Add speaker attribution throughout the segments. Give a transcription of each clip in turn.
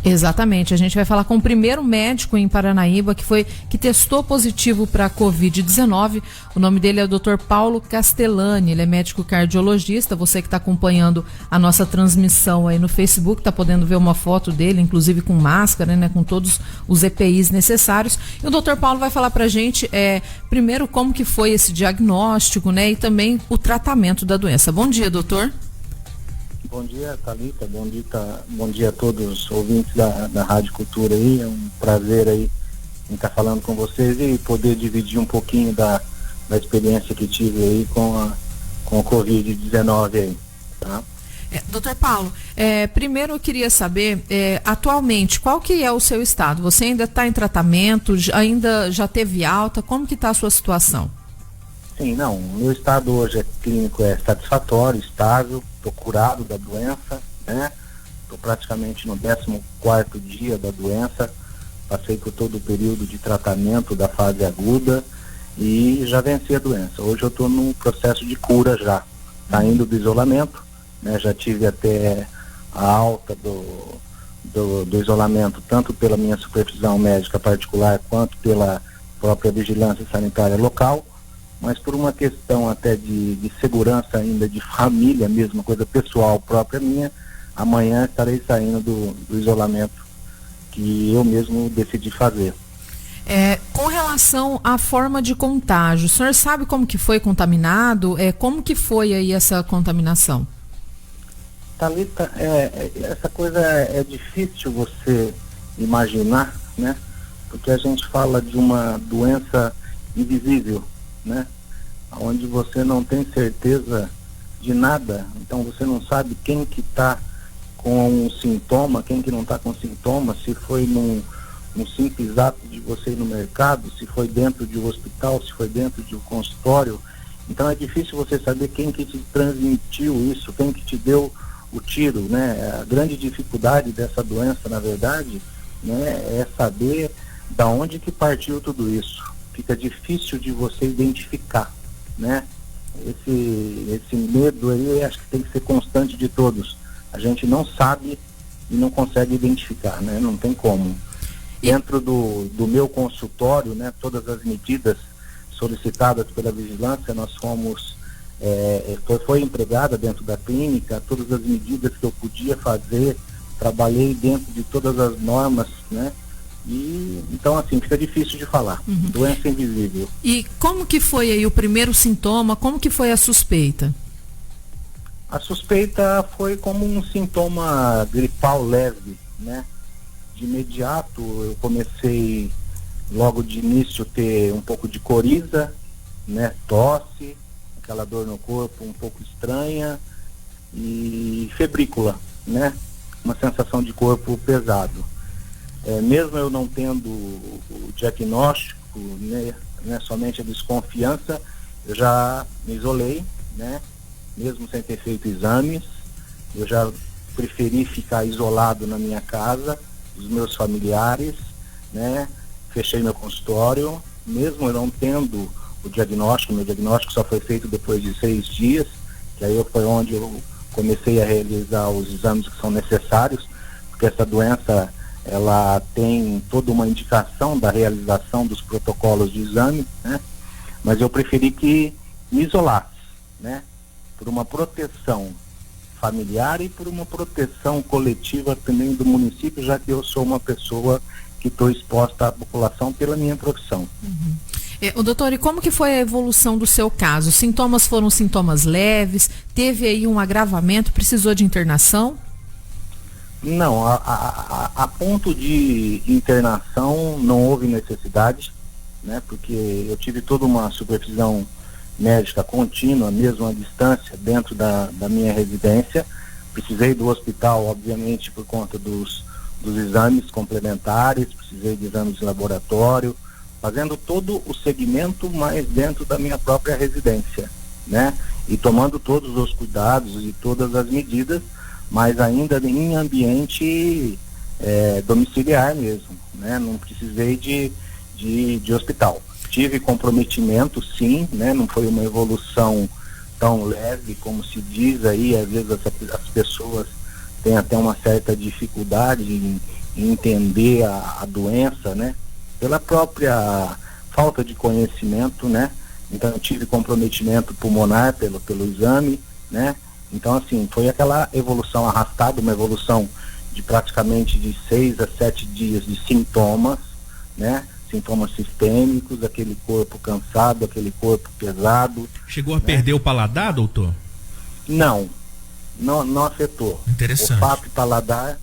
Speaker 1: Exatamente, a gente vai falar com o primeiro médico em Paranaíba que testou positivo para a Covid-19. O nome dele é o Dr. Paulo Castellani, ele é médico cardiologista. Você que está acompanhando a nossa transmissão aí no Facebook, está podendo ver uma foto dele, inclusive com máscara, né, com todos os EPIs necessários. E o Dr. Paulo vai falar para a gente, primeiro, como que foi esse diagnóstico, né, e também o tratamento da doença. Bom dia, doutor.
Speaker 2: Bom dia, Thalita, bom dia a todos os ouvintes da Rádio Cultura aí, é um prazer aí em estar falando com vocês e poder dividir um pouquinho da experiência que tive aí com a Covid-19 aí, tá?
Speaker 1: Doutor Paulo, primeiro eu queria saber, atualmente, qual que é o seu estado? Você ainda está em tratamento, ainda já teve alta, como que está a sua situação?
Speaker 2: Sim, não, o meu estado hoje clínico é satisfatório, estável, estou curado da doença, né? Estou praticamente no 14º dia da doença, passei por todo o período de tratamento da fase aguda e já venci a doença. Hoje eu estou num processo de cura já, saindo do isolamento, né? Já tive até a alta do isolamento, tanto pela minha supervisão médica particular quanto pela própria vigilância sanitária local. Mas por uma questão até de segurança ainda, de família mesmo, coisa pessoal própria minha, amanhã estarei saindo do isolamento que eu mesmo decidi fazer.
Speaker 1: Com relação à forma de contágio, o senhor sabe como que foi contaminado? Como que foi aí essa contaminação?
Speaker 2: Thalita, essa coisa é difícil você imaginar, né? Porque a gente fala de uma doença invisível, né? Onde você não tem certeza de nada, então você não sabe quem que está com um sintoma, quem que não está com sintoma, se foi num simples ato de você ir no mercado, se foi dentro de um hospital, se foi dentro de um consultório. Então é difícil você saber quem que te transmitiu isso, quem que te deu o tiro, né? A grande dificuldade dessa doença, na verdade, né, é saber da onde que partiu tudo isso. Fica difícil de você identificar, né? Esse medo aí, acho que tem que ser constante de todos. A gente não sabe e não consegue identificar, né? Não tem como. Dentro do meu consultório, né, todas as medidas solicitadas pela vigilância, nós fomos, foi empregada dentro da clínica, todas as medidas que eu podia fazer, trabalhei dentro de todas as normas, né? E então assim, fica difícil de falar. Doença invisível.
Speaker 1: E como que foi aí o primeiro sintoma? Como que foi a suspeita?
Speaker 2: A suspeita foi como um sintoma gripal leve, né? De imediato eu comecei logo de início ter um pouco de coriza, né? Tosse, aquela dor no corpo um pouco estranha e febrícula, né? Uma sensação de corpo pesado. Mesmo eu não tendo o diagnóstico, né, somente a desconfiança, eu já me isolei, né, mesmo sem ter feito exames, eu já preferi ficar isolado na minha casa, dos meus familiares, né, fechei meu consultório, mesmo eu não tendo o diagnóstico, meu diagnóstico só foi feito depois de 6 dias, que aí foi onde eu comecei a realizar os exames que são necessários, porque essa doença ela tem toda uma indicação da realização dos protocolos de exame, né? Mas eu preferi que me isolasse, né? Por uma proteção familiar e por uma proteção coletiva também do município, já que eu sou uma pessoa que estou exposta à população pela minha profissão.
Speaker 1: Doutor, e como que foi a evolução do seu caso? Os sintomas foram sintomas leves? Teve aí um agravamento? Precisou de internação?
Speaker 2: Não, a ponto de internação não houve necessidade, né? Porque eu tive toda uma supervisão médica contínua, mesmo à distância, dentro da minha residência. Precisei do hospital, obviamente, por conta dos exames complementares, precisei de exames de laboratório, fazendo todo o segmento, mas dentro da minha própria residência, né? E tomando todos os cuidados e todas as medidas, mas ainda em ambiente domiciliar mesmo, né? Não precisei de hospital. Tive comprometimento, sim, né? Não foi uma evolução tão leve como se diz aí, às vezes as pessoas têm até uma certa dificuldade em entender a doença, né? Pela própria falta de conhecimento, né? Então eu tive comprometimento pulmonar pelo exame, né? Então assim, foi aquela evolução arrastada, uma evolução de praticamente de 6 a 7 dias de sintomas, né? Sintomas sistêmicos, aquele corpo cansado, aquele corpo pesado.
Speaker 3: Chegou a perder o paladar, doutor?
Speaker 2: Não afetou.
Speaker 3: Interessante.
Speaker 2: Olfato e paladar,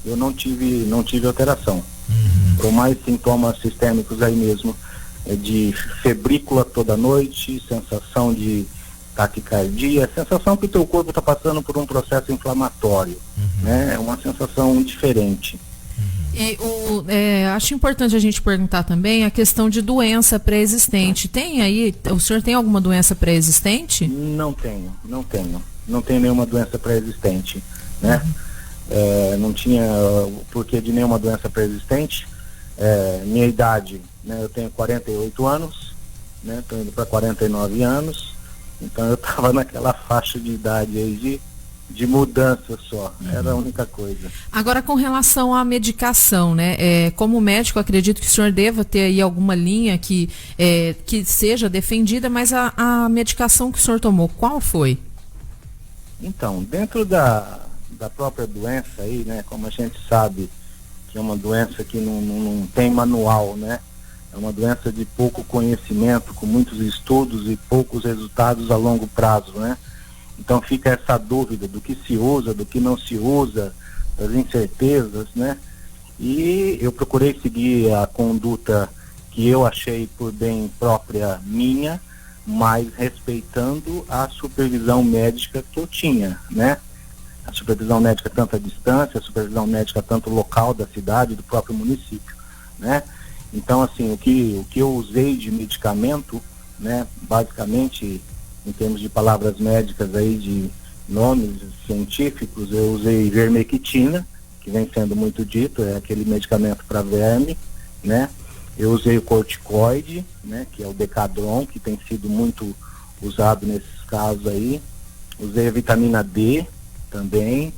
Speaker 2: eu não tive alteração. Por mais sintomas sistêmicos aí mesmo, de febrícula toda noite, sensação de taquicardia, sensação que o teu corpo está passando por um processo inflamatório, né? É uma sensação diferente.
Speaker 1: E acho importante a gente perguntar também a questão de doença pré-existente. Tem aí, o senhor tem alguma doença pré-existente?
Speaker 2: Não tenho nenhuma doença pré-existente, né? Não tinha porquê de nenhuma doença pré-existente. Minha idade, né? Eu tenho 48 anos, né? Estou indo para 49 anos, então eu estava naquela faixa de idade aí de mudança só, era a única coisa.
Speaker 1: Agora, com relação à medicação, né? Como médico, acredito que o senhor deva ter aí alguma linha que seja defendida, mas a medicação que o senhor tomou, qual foi?
Speaker 2: Então, dentro da própria doença aí, né? Como a gente sabe que é uma doença que não tem manual, né? É uma doença de pouco conhecimento, com muitos estudos e poucos resultados a longo prazo, né? Então fica essa dúvida do que se usa, do que não se usa, das incertezas, né? E eu procurei seguir a conduta que eu achei por bem própria minha, mas respeitando a supervisão médica que eu tinha, né? A supervisão médica tanto à distância, a supervisão médica tanto local da cidade, do próprio município, né? Então, assim, o que eu usei de medicamento, né? Basicamente, em termos de palavras médicas aí, de nomes científicos, eu usei vermectina, que vem sendo muito dito, é aquele medicamento para verme, né? Eu usei o corticoide, né? Que é o Decadron, que tem sido muito usado nesses casos aí. Usei a vitamina D também,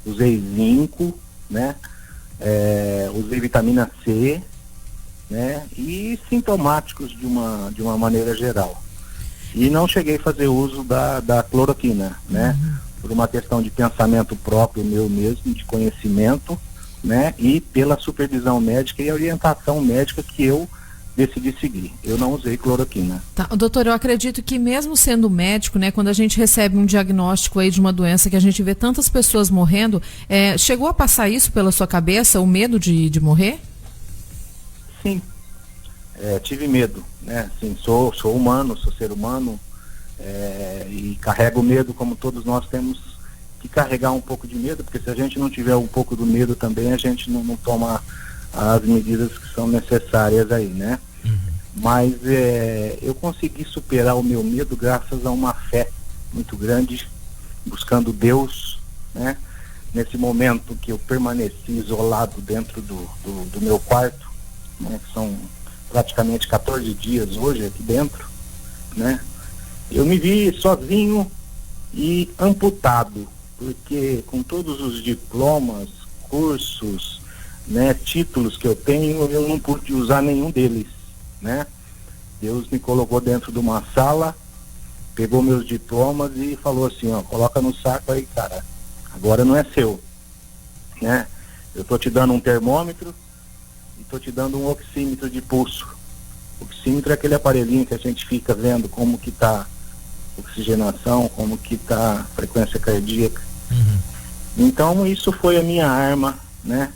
Speaker 2: usei zinco, né? Usei vitamina C, né? E sintomáticos de uma maneira geral. E não cheguei a fazer uso da cloroquina, né? Por uma questão de pensamento próprio meu mesmo, de conhecimento, né? E pela supervisão médica e orientação médica que eu decidi seguir. Eu não usei cloroquina.
Speaker 1: Tá, doutor, eu acredito que mesmo sendo médico, né, quando a gente recebe um diagnóstico aí de uma doença que a gente vê tantas pessoas morrendo, chegou a passar isso pela sua cabeça, o medo de morrer?
Speaker 2: Sim. Tive medo, né? Assim, sou humano, sou ser humano, e carrego medo, como todos nós temos que carregar um pouco de medo, porque se a gente não tiver um pouco do medo também, a gente não toma as medidas que são necessárias aí, né? Mas eu consegui superar o meu medo graças a uma fé muito grande, buscando Deus, né? Nesse momento que eu permaneci isolado dentro do meu quarto, né? Que são praticamente 14 dias hoje aqui dentro, né? Eu me vi sozinho e amputado, porque com todos os diplomas, cursos, né, títulos que eu tenho, eu não pude usar nenhum deles, né? Deus me colocou dentro de uma sala, pegou meus diplomas e falou assim, ó, coloca no saco aí, cara, agora não é seu, né? Eu tô te dando um termômetro e tô te dando um oxímetro de pulso. O oxímetro é aquele aparelhinho que a gente fica vendo como que tá a oxigenação, como que tá a frequência cardíaca. Então isso foi a minha arma, né?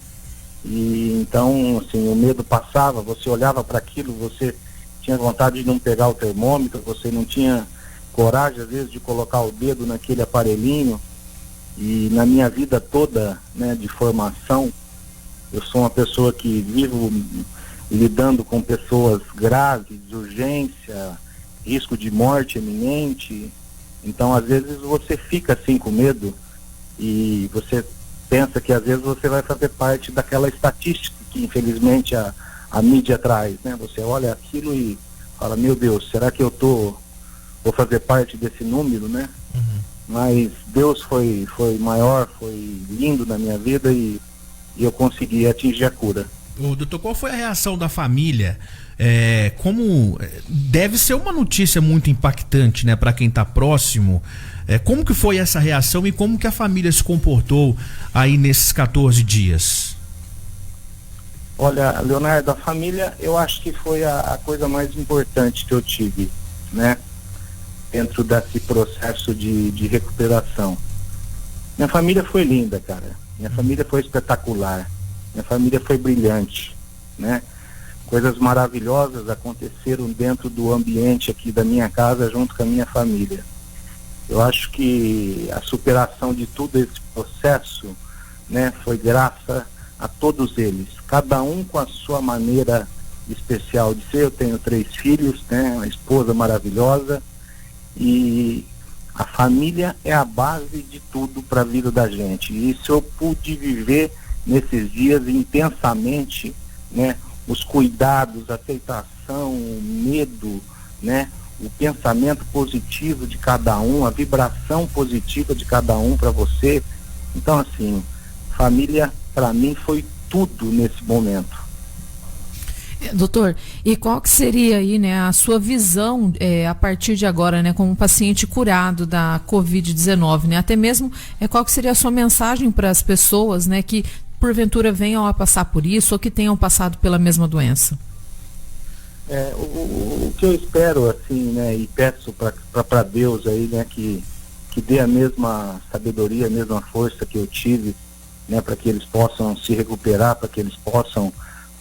Speaker 2: E então, assim, o medo passava, você olhava para aquilo, você tinha vontade de não pegar o termômetro, você não tinha coragem, às vezes, de colocar o dedo naquele aparelhinho. E na minha vida toda, né, de formação, eu sou uma pessoa que vivo lidando com pessoas graves, de urgência, risco de morte iminente. Então, às vezes, você fica assim com medo e você pensa que às vezes você vai fazer parte daquela estatística que infelizmente a mídia traz, né? Você olha aquilo e fala, meu Deus, será que eu vou fazer parte desse número, né? Mas Deus foi maior, foi lindo na minha vida e e eu consegui atingir a cura.
Speaker 3: Ô, doutor, qual foi a reação da família? Como deve ser uma notícia muito impactante, né, para quem está próximo. Como que foi essa reação e como que a família se comportou aí nesses 14 dias?
Speaker 2: Olha, Leonardo, a família, eu acho que foi a coisa mais importante que eu tive, né, dentro desse processo de recuperação. Minha família foi linda, cara. Minha família foi espetacular. Minha família foi brilhante, né? Coisas maravilhosas aconteceram dentro do ambiente aqui da minha casa junto com a minha família. Eu acho que a superação de todo esse processo, né, foi graças a todos eles, cada um com a sua maneira especial de ser. Eu tenho 3 filhos, né, uma esposa maravilhosa, e a família é a base de tudo para a vida da gente. E isso eu pude viver nesses dias intensamente, né, os cuidados, a aceitação, o medo, né, o pensamento positivo de cada um, a vibração positiva de cada um para você. Então, assim, família para mim foi tudo nesse momento.
Speaker 1: Doutor, e qual que seria aí, né, a sua visão a partir de agora, né, como paciente curado da Covid-19, né? Até mesmo qual que seria a sua mensagem para as pessoas, né, que porventura venham a passar por isso ou que tenham passado pela mesma doença?
Speaker 2: O que eu espero, assim, né, e peço para Deus aí, né, que dê a mesma sabedoria, a mesma força que eu tive, né, para que eles possam se recuperar, para que eles possam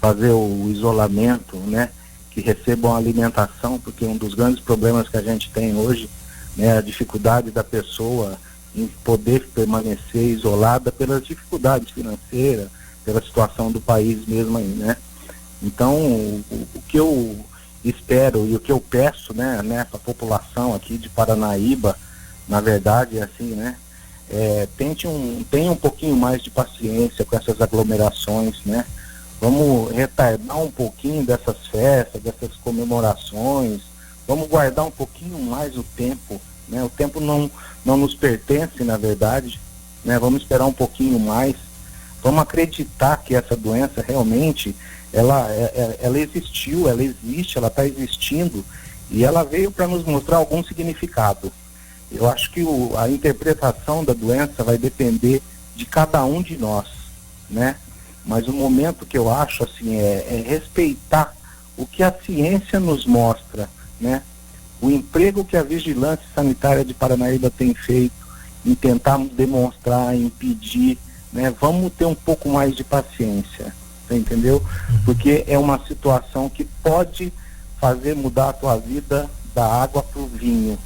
Speaker 2: fazer o isolamento, né, que recebam alimentação, porque um dos grandes problemas que a gente tem hoje, né, é a dificuldade da pessoa em poder permanecer isolada pelas dificuldades financeiras, pela situação do país mesmo aí, né? Então, o que eu espero e o que eu peço, né, para a população aqui de Paranaíba, na verdade, é assim, né, tenha um pouquinho mais de paciência com essas aglomerações, né? Vamos retardar um pouquinho dessas festas, dessas comemorações, vamos guardar um pouquinho mais o tempo, né? O tempo não nos pertence, na verdade, né? Vamos esperar um pouquinho mais, vamos acreditar que essa doença realmente, ela existiu, ela existe, ela está existindo, e ela veio para nos mostrar algum significado. Eu acho que a interpretação da doença vai depender de cada um de nós, né? Mas o momento que eu acho, assim, é respeitar o que a ciência nos mostra, né? O emprego que a Vigilância Sanitária de Paranaíba tem feito em tentar demonstrar, impedir, né? Vamos ter um pouco mais de paciência, você entendeu? Porque é uma situação que pode fazer mudar a tua vida da água para o vinho.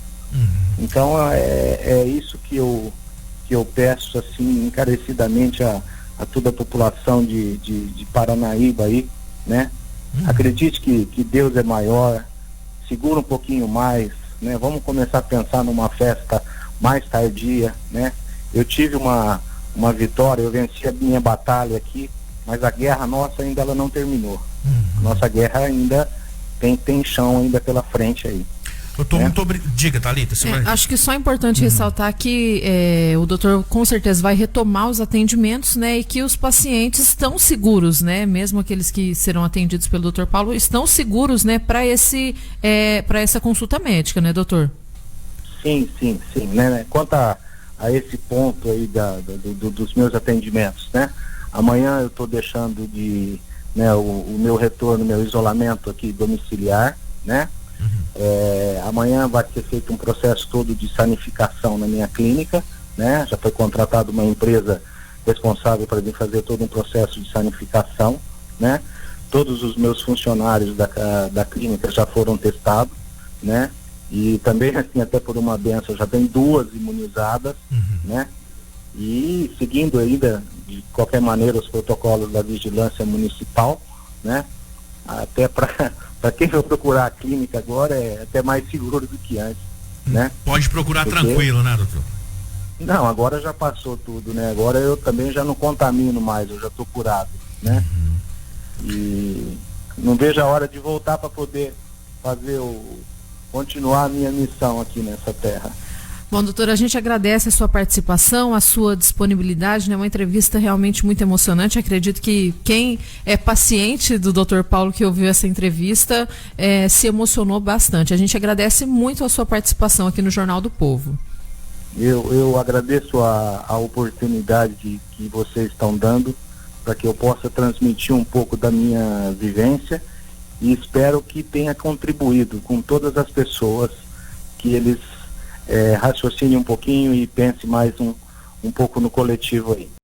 Speaker 2: Então é isso que eu peço, assim, encarecidamente a toda a população de Paranaíba aí, né? Acredite que Deus é maior, segura um pouquinho mais, né? Vamos começar a pensar numa festa mais tardia, né? Eu tive uma vitória, eu venci a minha batalha aqui, mas a guerra nossa ainda ela não terminou. Nossa guerra ainda tem chão ainda pela frente aí.
Speaker 3: Doutor, muito obrigado. Diga, Thalita.
Speaker 1: Acho que só é importante ressaltar que o doutor com certeza vai retomar os atendimentos, né, e que os pacientes estão seguros, né, mesmo aqueles que serão atendidos pelo doutor Paulo, estão seguros, né, para essa consulta médica, né, doutor? Sim,
Speaker 2: né? Quanto a esse ponto aí dos meus atendimentos, né, amanhã eu estou deixando o meu retorno, meu isolamento aqui domiciliar, né? Amanhã vai ser feito um processo todo de sanificação na minha clínica, né? Já foi contratada uma empresa responsável para vir fazer todo um processo de sanificação, né? Todos os meus funcionários da clínica já foram testados, né? E também, assim, até por uma benção, já tem 2 imunizadas, né? E seguindo ainda, de qualquer maneira, os protocolos da vigilância municipal, né? Até para quem for procurar a clínica agora é até mais seguro do que antes, né?
Speaker 3: Pode procurar tranquilo, né, doutor?
Speaker 2: Não, agora já passou tudo, né? Agora eu também já não contamino mais, eu já estou curado, né? E não vejo a hora de voltar para poder continuar a minha missão aqui nessa terra.
Speaker 1: Bom, doutora, a gente agradece a sua participação, a sua disponibilidade, né? Uma entrevista realmente muito emocionante. Acredito que quem é paciente do Dr. Paulo que ouviu essa entrevista se emocionou bastante. A gente agradece muito a sua participação aqui no Jornal do Povo.
Speaker 2: Eu agradeço a oportunidade que vocês estão dando para que eu possa transmitir um pouco da minha vivência e espero que tenha contribuído com todas as pessoas, que eles raciocinem um pouquinho e pense mais um pouco no coletivo aí.